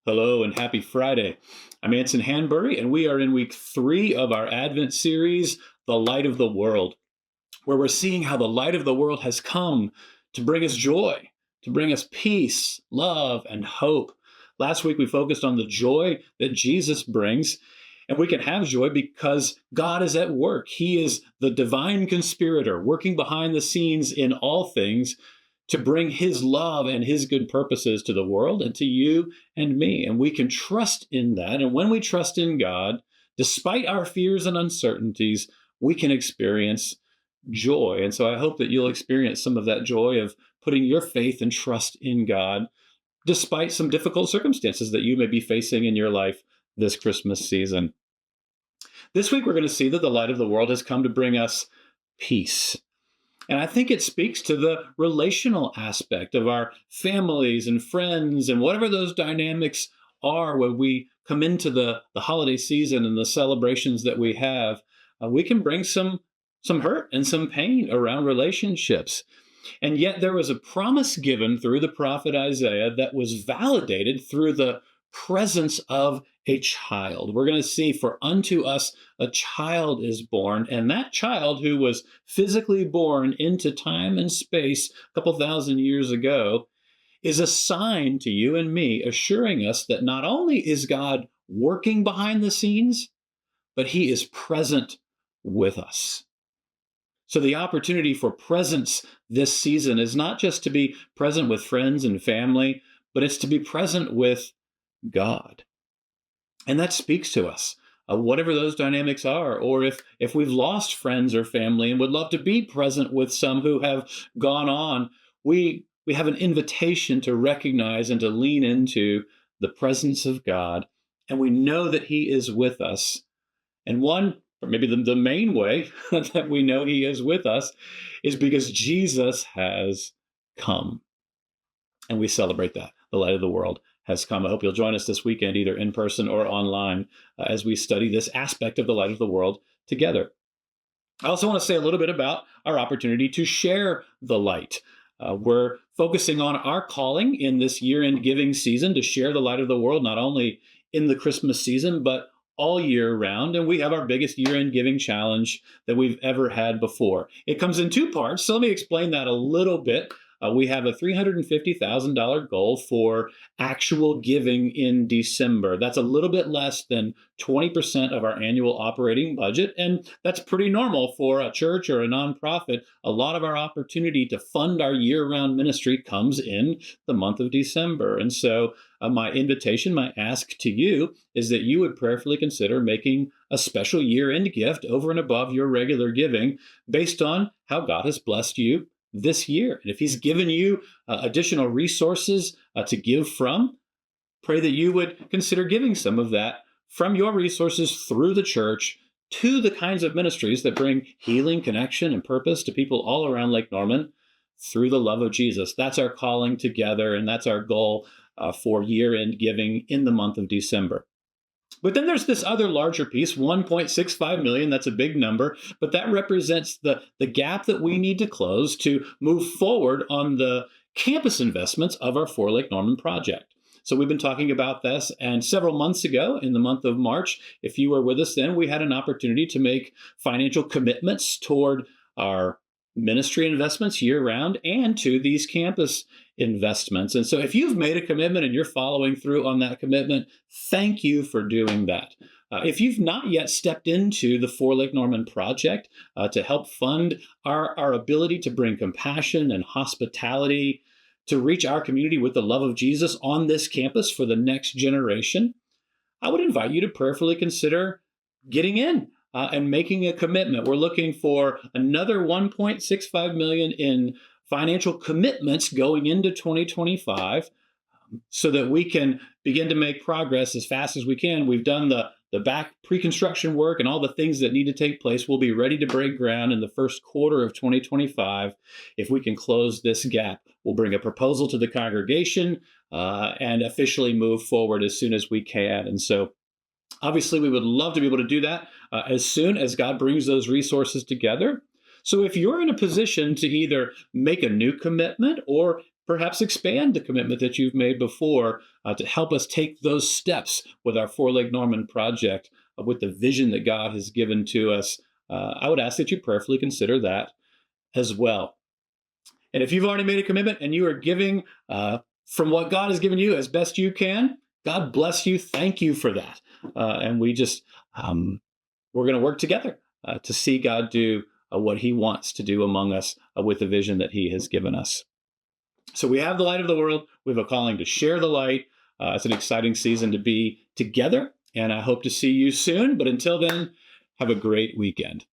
Hello and happy Friday. I'm Anson, and we are in week 3 of our Advent series, The Light of the World, where we're seeing how the light of the world has come to bring us joy, to bring us peace, love, and hope. Last week we focused on the joy that Jesus brings, and we can have joy because God is at work. He is the divine conspirator working behind the scenes in all things to bring his love and his good purposes to the world and to you and me. And we can trust in that. And when we trust in God, despite our fears and uncertainties, we can experience joy. And so I hope that you'll experience some of that joy of putting your faith and trust in God, despite some difficult circumstances that you may be facing in your life this Christmas season. This week, we're going to see that the light of the world has come to bring us peace. And I think it speaks to the relational aspect of our families and friends and whatever those dynamics are when we come into the holiday season and the celebrations that we have. We can bring some hurt and some pain around relationships. And yet there was a promise given through the prophet Isaiah that was validated through the presence of a child. We're going to see, for unto us a child is born, and that child who was physically born into time and space a couple thousand years ago is a sign to you and me, assuring us that not only is God working behind the scenes, but he is present with us. So the opportunity for presence this season is not just to be present with friends and family, but it's to be present with God. And that speaks to us, whatever those dynamics are, or if we've lost friends or family and would love to be present with some who have gone on, we have an invitation to recognize and to lean into the presence of God, and we know that he is with us. And one, or maybe the main way that we know he is with us is because Jesus has come. And we celebrate that. The light of the world has come. I hope you'll join us this weekend, either in person or online, as we study this aspect of the light of the world together. I also want to say a little bit about our opportunity to share the light. We're focusing on our calling in this year-end giving season to share the light of the world, not only in the Christmas season, but all year round. And we have our biggest year-end giving challenge that we've ever had before. It comes in 2 parts, so let me explain that a little bit. We have a $350,000 goal for actual giving in December. That's a little bit less than 20% of our annual operating budget, and that's pretty normal for a church or a nonprofit. A lot of our opportunity to fund our year-round ministry comes in the month of December. And so my invitation, my ask to you is that you would prayerfully consider making a special year-end gift over and above your regular giving based on how God has blessed you this year. And if he's given you additional resources to give from, pray that you would consider giving some of that from your resources through the church to the kinds of ministries that bring healing, connection, and purpose to people all around Lake Norman through the love of Jesus. That's our calling together, and that's our goal for year-end giving in the month of December. But then there's this other larger piece, $1.65 million. That's a big number, but that represents the gap that we need to close to move forward on the campus investments of our For Lake Norman project. So we've been talking about this, and several months ago, in the month of March, if you were with us then, we had an opportunity to make financial commitments toward our ministry investments year-round and to these campus investments. And so if you've made a commitment and you're following through on that commitment, thank you for doing that. If you've not yet stepped into the For Lake Norman project to help fund our ability to bring compassion and hospitality to reach our community with the love of Jesus on this campus for the next generation, I would invite you to prayerfully consider getting in and making a commitment. We're looking for another $1.65 million in financial commitments going into 2025 so that we can begin to make progress as fast as we can. We've done the back pre-construction work and all the things that need to take place. We'll be ready to break ground in the first quarter of 2025. If we can close this gap, we'll bring a proposal to the congregation and officially move forward as soon as we can. And so obviously, we would love to be able to do that as soon as God brings those resources together. So if you're in a position to either make a new commitment or perhaps expand the commitment that you've made before to help us take those steps with our Four Leg Norman project, with the vision that God has given to us. I would ask that you prayerfully consider that as well. And if you've already made a commitment and you are giving from what God has given you as best you can, God bless you. Thank you for that. And we just, we're going to work together to see God do what he wants to do among us with the vision that he has given us. So we have the light of the world. We have a calling to share the light. It's an exciting season to be together, and I hope to see you soon. But until then, have a great weekend.